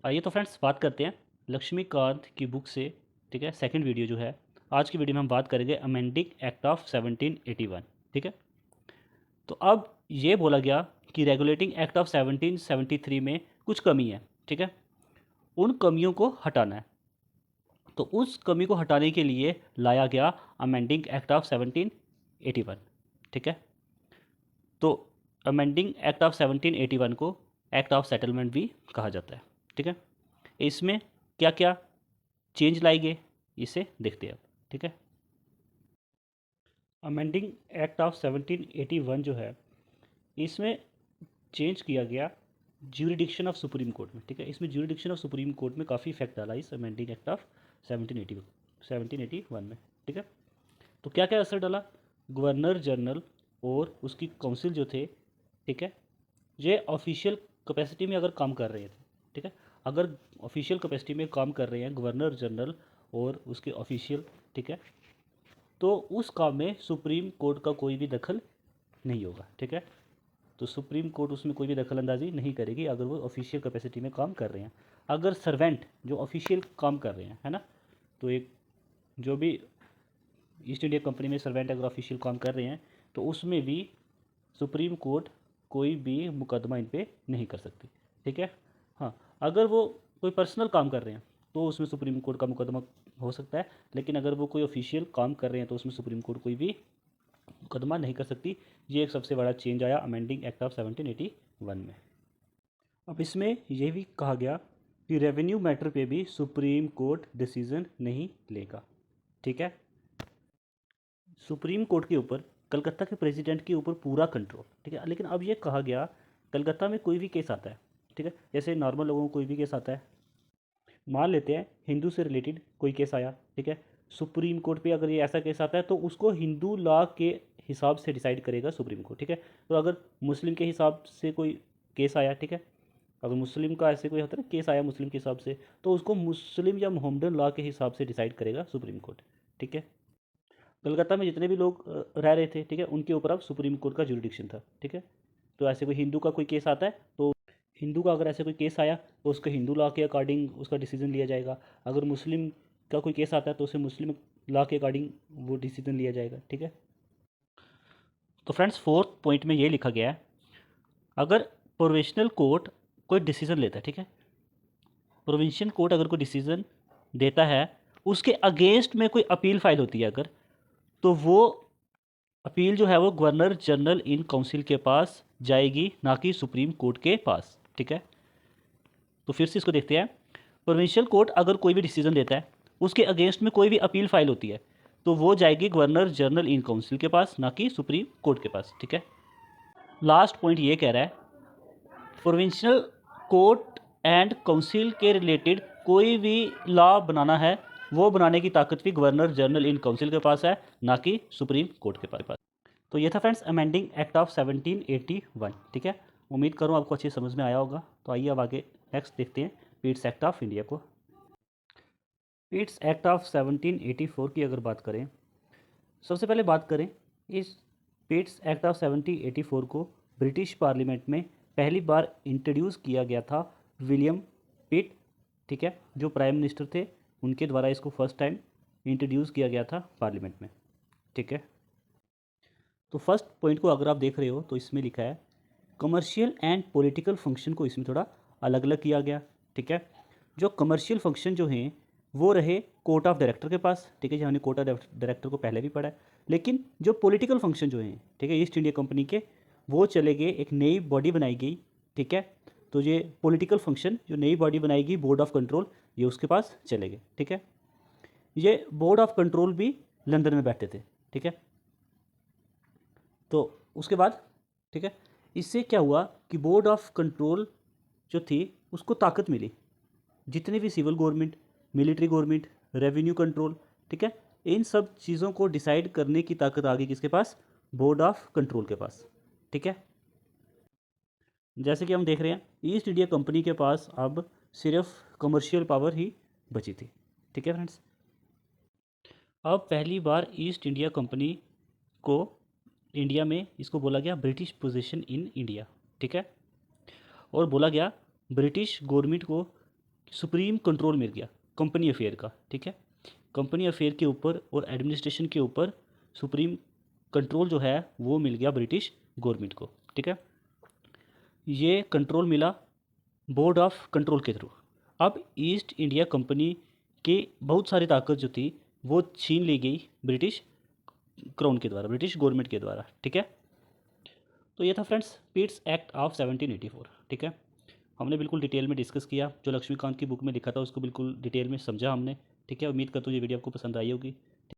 आइए तो फ्रेंड्स बात करते हैं लक्ष्मीकांत की बुक से। ठीक है, सेकंड वीडियो जो है, आज की वीडियो में हम बात करेंगे अमेंडिंग एक्ट ऑफ 1781। ठीक है, तो अब ये बोला गया कि रेगुलेटिंग एक्ट ऑफ 1773 में कुछ कमी है। ठीक है, उन कमियों को हटाना है। तो उस कमी को हटाने के लिए लाया गया अमेंडिंग एक्ट ऑफ 1781। ठीक है, तो अमेंडिंग एक्ट ऑफ 1781 को एक्ट ऑफ सेटलमेंट भी कहा जाता है। ठीक है, इसमें क्या क्या चेंज लाई गए इसे देखते हैं अब। ठीक है, अमेंडिंग एक्ट ऑफ 1781 जो है, इसमें चेंज किया गया ज्यूरिडिक्शन ऑफ सुप्रीम कोर्ट में। ठीक है, इसमें ज्यूरिडिक्शन ऑफ सुप्रीम कोर्ट में काफ़ी इफेक्ट डाला इस अमेंडिंग एक्ट ऑफ 1781 में। ठीक है, तो क्या क्या असर डाला, गवर्नर जनरल और उसकी काउंसिल जो थे, ठीक है, ये ऑफिशियल कैपेसिटी में अगर काम कर रहे थे। ठीक है, अगर ऑफिशियल कैपेसिटी में काम कर रहे हैं गवर्नर जनरल और उसके ऑफिशियल, ठीक है, तो उस काम में सुप्रीम कोर्ट का कोई भी दखल नहीं होगा। ठीक है, तो सुप्रीम कोर्ट उसमें कोई भी दखल अंदाजी नहीं करेगी अगर वो ऑफिशियल कैपेसिटी में काम कर रहे हैं। अगर सर्वेंट जो ऑफिशियल काम कर रहे हैं, है ना, तो एक जो भी ईस्ट इंडिया कंपनी में सर्वेंट अगर ऑफिशियल काम कर रहे हैं, तो उसमें भी सुप्रीम कोर्ट कोई भी मुकदमा इन पे नहीं कर सकती। ठीक है, हाँ, अगर वो कोई पर्सनल काम कर रहे हैं तो उसमें सुप्रीम कोर्ट का मुकदमा हो सकता है, लेकिन अगर वो कोई ऑफिशियल काम कर रहे हैं तो उसमें सुप्रीम कोर्ट कोई भी मुकदमा नहीं कर सकती। ये एक सबसे बड़ा चेंज आया अमेंडिंग एक्ट ऑफ 1781 में। अब इसमें यह भी कहा गया कि रेवेन्यू मैटर पे भी सुप्रीम कोर्ट डिसीजन नहीं लेगा। ठीक है, सुप्रीम कोर्ट के ऊपर कलकत्ता के प्रेसिडेंट के ऊपर पूरा कंट्रोल। ठीक है, लेकिन अब ये कहा गया कलकत्ता में कोई भी केस आता है, ठीक है, जैसे नॉर्मल लोगों को कोई भी केस आता है, मान लेते हैं हिंदू से रिलेटेड कोई केस आया, ठीक है, सुप्रीम कोर्ट पे अगर ये ऐसा केस आता है तो उसको हिंदू लॉ के हिसाब से डिसाइड करेगा सुप्रीम कोर्ट। ठीक है, तो अगर मुस्लिम के हिसाब से कोई केस आया, ठीक है, अगर मुस्लिम का ऐसे कोई होता है ना केस आया मुस्लिम के हिसाब से, तो उसको मुस्लिम या मोहम्मदन लॉ के हिसाब से डिसाइड करेगा सुप्रीम कोर्ट। ठीक है, कलकत्ता में जितने भी लोग रह रहे थे, ठीक है, उनके ऊपर अब सुप्रीम कोर्ट का जुरिडिक्शन था। ठीक है, तो ऐसे कोई हिंदू का कोई केस आता है तो हिंदू का अगर ऐसे कोई केस आया तो उसको हिंदू लॉ के अकॉर्डिंग उसका डिसीजन लिया जाएगा। अगर मुस्लिम का कोई केस आता है तो उसे मुस्लिम लॉ के अकॉर्डिंग वो डिसीजन लिया जाएगा। ठीक है, तो फ्रेंड्स फोर्थ पॉइंट में ये लिखा गया है, अगर प्रोविंशियल कोर्ट कोई डिसीजन लेता है, ठीक है, प्रोविंशियल कोर्ट अगर कोई डिसीजन देता है, उसके अगेंस्ट में कोई अपील फाइल होती है अगर, तो वो अपील जो है वो गवर्नर जनरल इन काउंसिल के पास जाएगी, ना कि सुप्रीम कोर्ट के पास। ठीक है, तो फिर से इसको देखते हैं, प्रोविंशियल कोर्ट अगर कोई भी डिसीजन देता है, उसके अगेंस्ट में कोई भी अपील फाइल होती है, तो वो जाएगी गवर्नर जनरल इन काउंसिल के पास, ना कि सुप्रीम कोर्ट के पास। ठीक है, लास्ट पॉइंट ये कह रहा है, प्रोविंशियल कोर्ट एंड काउंसिल के रिलेटेड कोई भी लॉ बनाना है, वो बनाने की ताकत भी गवर्नर जनरल इन काउंसिल के पास है, ना कि सुप्रीम कोर्ट के पास। तो ये था फ्रेंड्स अमेंडिंग एक्ट ऑफ 1781। ठीक है, उम्मीद करूँ आपको अच्छी समझ में आया होगा। तो आइए अब आगे नेक्स्ट देखते हैं पीट्स एक्ट ऑफ इंडिया को। पीट्स एक्ट ऑफ 1784 की अगर बात करें, सबसे पहले बात करें इस पीट्स एक्ट ऑफ 1784 को ब्रिटिश पार्लियामेंट में पहली बार इंट्रोड्यूस किया गया था विलियम पिट, ठीक है, जो प्राइम मिनिस्टर थे, उनके द्वारा इसको फर्स्ट टाइम इंट्रोड्यूस किया गया था पार्लियामेंट में। ठीक है, तो फर्स्ट पॉइंट को अगर आप देख रहे हो तो इसमें लिखा है कमर्शियल एंड पॉलिटिकल फंक्शन को इसमें थोड़ा अलग अलग किया गया। ठीक है, जो कमर्शियल फंक्शन जो हैं वो रहे कोर्ट ऑफ डायरेक्टर के पास। ठीक है, जो हमने कोर्ट ऑफ डायरेक्टर को पहले भी पढ़ा है, लेकिन जो पॉलिटिकल फंक्शन जो हैं, ठीक है, ईस्ट इंडिया कंपनी के, वो चले गए, एक नई बॉडी बनाई गई। ठीक है, तो ये पॉलिटिकल फंक्शन जो नई बॉडी बनाएगी बोर्ड ऑफ कंट्रोल, ये उसके पास चले गए। ठीक है, ये बोर्ड ऑफ कंट्रोल भी लंदन में बैठे थे। ठीक है, तो उसके बाद, ठीक है, इससे क्या हुआ कि बोर्ड ऑफ कंट्रोल जो थी उसको ताकत मिली, जितने भी civil government, military government, revenue control, ठीक है, इन सब चीज़ों को डिसाइड करने की ताकत आ गई किसके पास, बोर्ड ऑफ कंट्रोल के पास। ठीक है, जैसे कि हम देख रहे हैं ईस्ट इंडिया कंपनी के पास अब सिर्फ कमर्शियल पावर ही बची थी। ठीक है फ्रेंड्स, अब पहली बार ईस्ट इंडिया कंपनी को इंडिया में इसको बोला गया ब्रिटिश पोजीशन इन इंडिया। ठीक है, और बोला गया ब्रिटिश गवर्नमेंट को सुप्रीम कंट्रोल मिल गया कंपनी अफेयर का, ठीक है। कंपनी अफेयर के ऊपर और एडमिनिस्ट्रेशन के ऊपर सुप्रीम कंट्रोल जो है वो मिल गया ब्रिटिश गवर्नमेंट को, ठीक है। ये कंट्रोल मिला बोर्ड ऑफ कंट्रोल के थ्रू। अब ईस्ट इंडिया कंपनी के बहुत सारी ताकत जो थी वो छीन ली गई ब्रिटिश क्राउन के द्वारा, ब्रिटिश गवर्नमेंट के द्वारा, ठीक है। तो ये था फ्रेंड्स पीट्स एक्ट ऑफ 1784, ठीक है। हमने बिल्कुल डिटेल में डिस्कस किया, जो लक्ष्मीकांत की बुक में लिखा था उसको बिल्कुल डिटेल में समझा हमने, ठीक है। उम्मीद करता हूँ ये वीडियो आपको पसंद आई होगी।